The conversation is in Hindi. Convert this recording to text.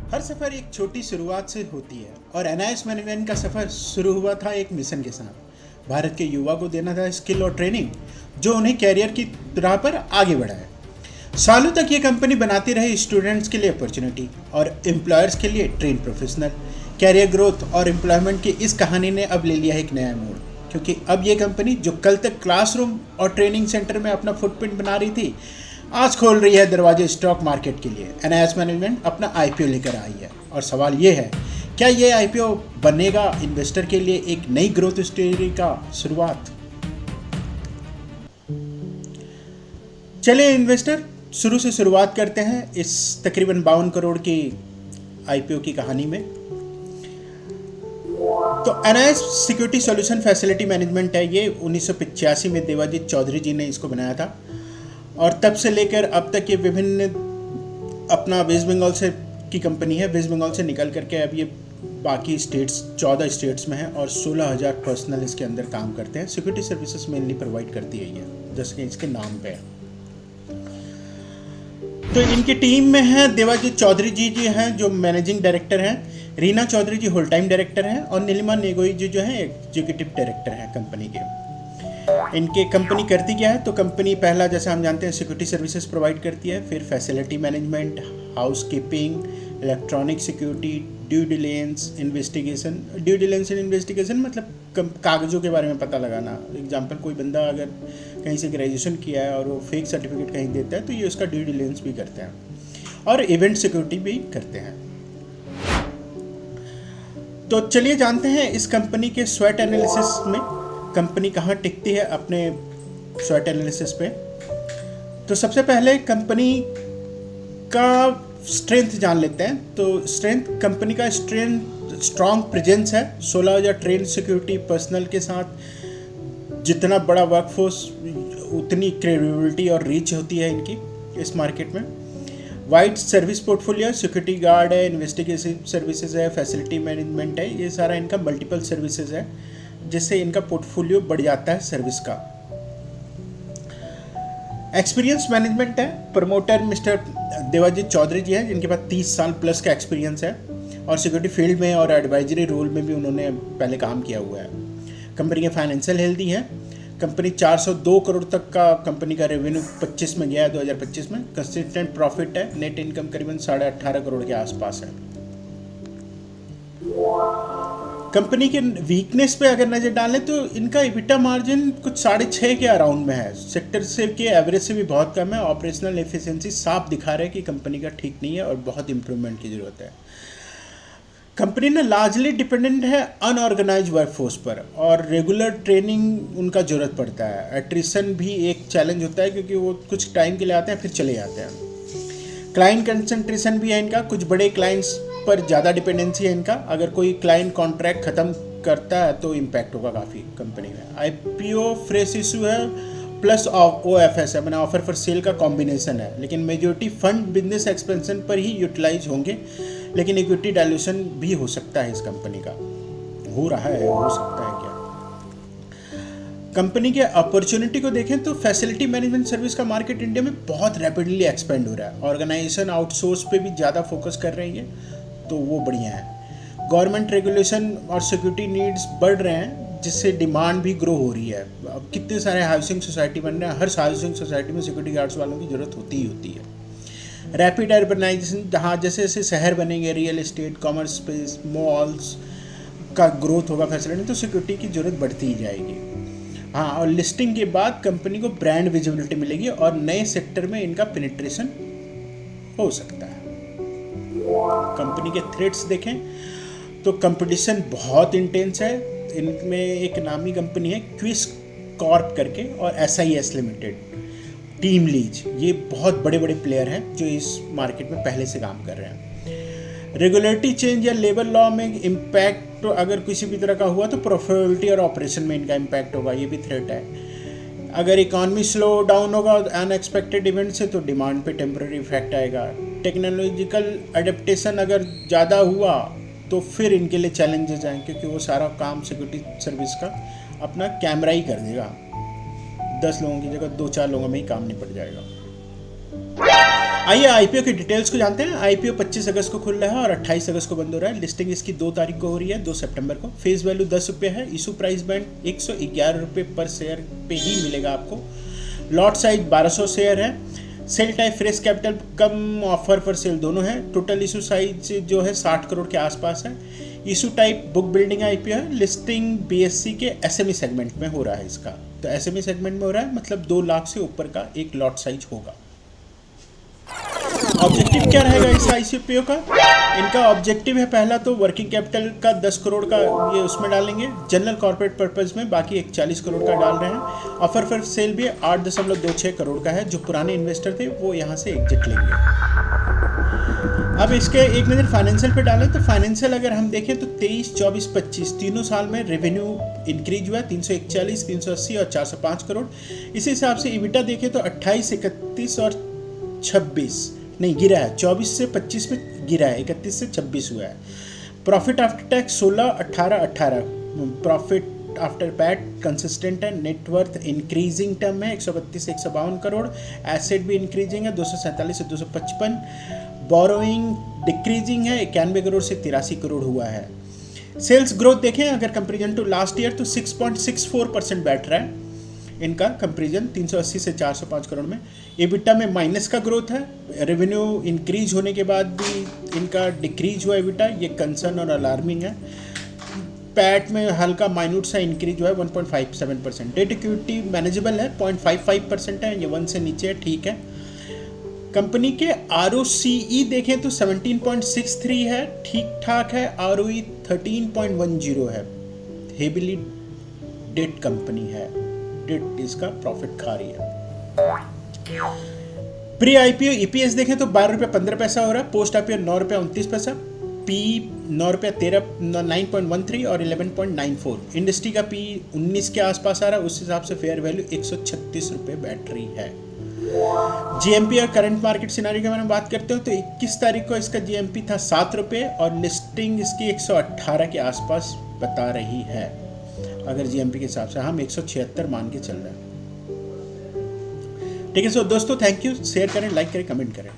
हर सफ़र एक छोटी शुरुआत से होती है और एनआईएस मैनेजमेंट का सफ़र शुरू हुआ था एक मिशन के साथ। भारत के युवा को देना था स्किल और ट्रेनिंग जो उन्हें कैरियर की राह पर आगे बढ़ाए। सालों तक ये कंपनी बनाती रही स्टूडेंट्स के लिए अपॉर्चुनिटी और एम्प्लॉयर्स के लिए ट्रेन प्रोफेशनल। कैरियर ग्रोथ और एम्प्लॉयमेंट की इस कहानी ने अब ले लिया एक नया मोड़, क्योंकि अब ये कंपनी जो कल तक क्लासरूम और ट्रेनिंग सेंटर में अपना फुटप्रिंट बना रही थी, आज खोल रही है दरवाजे स्टॉक मार्केट के लिए। एनआईएस मैनेजमेंट अपना आईपीओ लेकर आई है और सवाल ये है, क्या ये आईपीओ बनेगा इन्वेस्टर के लिए एक नई ग्रोथ स्टोरी का शुरुआत? चलिए इन्वेस्टर शुरू से शुरुआत करते हैं इस तकरीबन 52 करोड़ की आईपीओ की कहानी में। तो NIS security solution facility management है। ये 1985 में देवाजीत चौधरी जी ने इसको बनाया था और तब से लेकर अब तक ये विभिन्न अपना वेस्ट बंगाल से की कंपनी है। वेस्ट बंगाल से निकल करके अब ये बाकी स्टेट्स 14 स्टेट्स में है और 16,000 पर्सनल इसके अंदर काम करते हैं। सिक्योरिटी सर्विसेज मेनली प्रोवाइड करती है ये, जैसे कि इसके नाम पे है। तो इनकी टीम में है देवाजीत चौधरी जी हैं जो मैनेजिंग डायरेक्टर हैं, रीना चौधरी जी होल टाइम डायरेक्टर हैं और नीलिमा नेगोई जी जो हैं एग्जीक्यूटिव डायरेक्टर हैं कंपनी के। इनके कंपनी करती क्या है, तो कंपनी पहला जैसे हम जानते हैं सिक्योरिटी सर्विसेज प्रोवाइड करती है, फिर facility management, house keeping, electronic security, due diligence investigation. Due diligence investigation मतलब कागज़ों के बारे में पता लगाना। एग्जाम्पल, कोई बंदा अगर कहीं से ग्रेजुएशन किया है और वो फेक सर्टिफिकेट कहीं देता है तो ये उसका ड्यू डिलिजेंस भी करते हैं, और इवेंट सिक्योरिटी भी करते हैं। तो चलिए जानते हैं इस कंपनी के स्वॉट एनालिसिस में कंपनी कहाँ टिकती है अपने स्वॉट एनालिसिस पे। तो सबसे पहले कंपनी का स्ट्रेंथ जान लेते हैं। तो स्ट्रेंथ, कंपनी का स्ट्रॉन्ग प्रेजेंस है 16,000 ट्रेन सिक्योरिटी पर्सनल के साथ। जितना बड़ा वर्कफोर्स उतनी क्रेडिबिलिटी और रीच होती है इनकी इस मार्केट में। Wide service portfolio, security guard है, इन्वेस्टिगेशन सर्विसेज है, फैसिलिटी मैनेजमेंट है, ये सारा इनका मल्टीपल सर्विसेज है जिससे इनका पोर्टफोलियो बढ़ जाता है सर्विस का। एक्सपीरियंस मैनेजमेंट है। प्रमोटर मिस्टर देवाजीत चौधरी जी हैं जिनके पास 30 साल प्लस का एक्सपीरियंस है और सिक्योरिटी फील्ड में और एडवाइजरी रोल में भी उन्होंने पहले काम किया हुआ है। कंपनी के फाइनेंशियल हेल्दी है। कंपनी 402 करोड़ तक का कंपनी का रेवेन्यू 25 में गया है, 2025 में। कंसिस्टेंट प्रॉफिट है। नेट इनकम करीबन 18.5 करोड़ के आसपास है। कंपनी के वीकनेस पे अगर नज़र डालें तो इनका इबिटा मार्जिन कुछ 6.5 के अराउंड में है, सेक्टर से के एवरेज से भी बहुत कम है। ऑपरेशनल एफिशिएंसी साफ दिखा रहा है कि कंपनी का ठीक नहीं है और बहुत इंप्रूवमेंट की ज़रूरत है। कंपनी ने लार्जली डिपेंडेंट है अनऑर्गेनाइज वर्कफोर्स पर और रेगुलर ट्रेनिंग उनका ज़रूरत पड़ता है। एट्रिशन भी एक चैलेंज होता है क्योंकि वो कुछ टाइम के लिए आते हैं फिर चले जाते हैं। क्लाइंट कंसंट्रेशन भी है इनका, कुछ बड़े क्लाइंट्स पर ज़्यादा डिपेंडेंसी है इनका। अगर कोई क्लाइंट कॉन्ट्रैक्ट ख़त्म करता है तो इम्पैक्ट होगा काफ़ी कंपनी में। आईपीओ फ्रेश इशू है प्लस ओएफएस है, मैंने ऑफर फॉर सेल का कॉम्बिनेशन है, लेकिन मेजोरिटी फंड बिजनेस एक्सपेंशन पर ही यूटिलाइज होंगे, लेकिन इक्विटी डायल्यूशन भी हो सकता है इस कंपनी का, हो रहा है, हो सकता है क्या। कंपनी के अपॉर्चुनिटी को देखें तो फैसिलिटी मैनेजमेंट सर्विस का मार्केट इंडिया में बहुत रैपिडली एक्सपेंड हो रहा है। ऑर्गेनाइजेशन आउटसोर्स पे भी ज़्यादा फोकस कर रही है तो वो बढ़िया है। गवर्नमेंट रेगुलेशन और सिक्योरिटी नीड्स बढ़ रहे हैं जिससे डिमांड भी ग्रो हो रही है। अब कितने सारे हाउसिंग सोसाइटी बन रहे हैं, हर हाउसिंग सोसाइटी में सिक्योरिटी गार्ड्स वालों की ज़रूरत होती ही होती है। रैपिड अर्बनाइजेशन, जहाँ जैसे जैसे शहर बनेंगे, real estate, commerce space, malls का ग्रोथ होगा फैसिलिटी, तो सिक्योरिटी की ज़रूरत बढ़ती ही जाएगी। हाँ, और लिस्टिंग के बाद कंपनी को ब्रांड विजिबिलिटी मिलेगी और नए सेक्टर में इनका पेनिट्रेशन हो सकता है। कंपनी के थ्रेट्स देखें तो कंपटीशन बहुत इंटेंस है। इनमें एक नामी कंपनी है क्विस कॉर्प करके और एसआईएस लिमिटेड, टीम लीज, ये बहुत बड़े बड़े प्लेयर हैं जो इस मार्केट में पहले से काम कर रहे हैं। रेगुलेटरी चेंज या लेबर लॉ में इम्पैक्ट अगर किसी भी तरह का हुआ तो प्रॉफिटेबिलिटी और ऑपरेशन में इनका इम्पैक्ट होगा, ये भी थ्रेट है। अगर इकॉनमी स्लो डाउन होगा अनएक्सपेक्टेड इवेंट से तो डिमांड पे टेम्पररी इफेक्ट आएगा। टेक्नोलॉजिकल अडेप्टेशन अगर ज़्यादा हुआ तो फिर इनके लिए चैलेंजेस आएँ, क्योंकि वो सारा काम सिक्योरिटी सर्विस का अपना कैमरा ही कर देगा। 10 लोगों की जगह 2-4 लोगों में ही काम निपट जाएगा। आइए आईपीओ की डिटेल्स को जानते हैं। आईपीओ 25 अगस्त को खुल रहा है और 28 अगस्त को बंद हो रहा है। लिस्टिंग इसकी 2 तारीख को हो रही है, 2 सितंबर को। फेस वैल्यू 10 रुपये है। इशू प्राइस बैंड 111 रुपये पर शेयर पे ही मिलेगा आपको। लॉट साइज 1200 शेयर है। सेल टाइप फ्रेश कैपिटल कम ऑफर पर सेल दोनों है। टोटल इशू साइज जो है 60 करोड़ के आसपास है। Issue type book building IPO है। लिस्टिंग बीएससी के एसएमई सेगमेंट में हो रहा है इसका। तो एसएमई सेगमेंट में हो रहा है, मतलब 2 लाख से ऊपर का एक लॉट साइज होगा। ऑब्जेक्टिव क्या रहेगा इस आईसीपीओ का? इनका ऑब्जेक्टिव है, पहला तो वर्किंग कैपिटल का 10 करोड़ का ये उसमें डालेंगे जनरल कॉर्पोरेट पर्पस में, बाकी 41 करोड़ का डाल रहे हैं। ऑफर फॉर सेल भी 8.26 करोड़ का है। जो पुराने इन्वेस्टर थे वो यहाँ से एग्जिट लेंगे। अब इसके एक नज़र फाइनेंशियल पे डालें तो फाइनेंशियल अगर हम देखें तो 23, 24, 25 तीनों साल में रेवेन्यू इंक्रीज हुआ है 341, 380 और 405 करोड़। इसी हिसाब से इबिटा देखें तो 28, 31 और 26 नहीं गिरा है, 24 से 25 में गिरा है, 31 से 26 हुआ है। Profit after tax 16, 18, 18। Profit after PAT consistent है। नेटवर्थ इंक्रीजिंग टर्म है 132 से 152 करोड़। एसेट भी इंक्रीजिंग है 247 से 255। बोरोइंग डिक्रीजिंग है 91 करोड़ से 83 करोड़ हुआ है। सेल्स ग्रोथ देखें अगर कंपेरिजन टू लास्ट ईयर तो 6.64% बैठ रहा है इनका कंपेरिजन 380 से 405 करोड़ में। एबिटा में माइनस का ग्रोथ है। रेवेन्यू इंक्रीज होने के बाद भी इनका डिक्रीज हुआ एबिटा, ये कंसर्न और अलार्मिंग है। पैट में हल्का माइन्यूट सा इंक्रीज हुआ है 1.57%। डेट इक्विटी मैनेजेबल है 0.55% है, ये 1 से नीचे है, ठीक है। कंपनी के ROCE देखें तो 17.63 है, ठीक ठाक है। ROE 13.10 है। हेविली डेट कंपनी है, डेट इसका प्रॉफिट खा रही है। प्री आईपीओ ईपीएस देखें तो 12 रुपये 15 पैसा हो रहा है। पोस्ट आईपीओ 9 रुपये 29 पैसा। पी 9 रुपये 9.13 और 11.94। इंडस्ट्री का पी 19 के आसपास आ रहा है, उस हिसाब से फेयर वैल्यू 136 रुपये बैठ रही है। जीएमपी और करंट मार्केट सिनारी के बारे में बात करते हो तो 21 तारीख को इसका जीएमपी था 7 रुपये और लिस्टिंग इसकी 118 के आसपास बता रही है। अगर जीएमपी के हिसाब से हम 176 मान के चल रहे हैं। ठीक है। सो दोस्तों थैंक यू। शेयर करें, लाइक करें, कमेंट करें।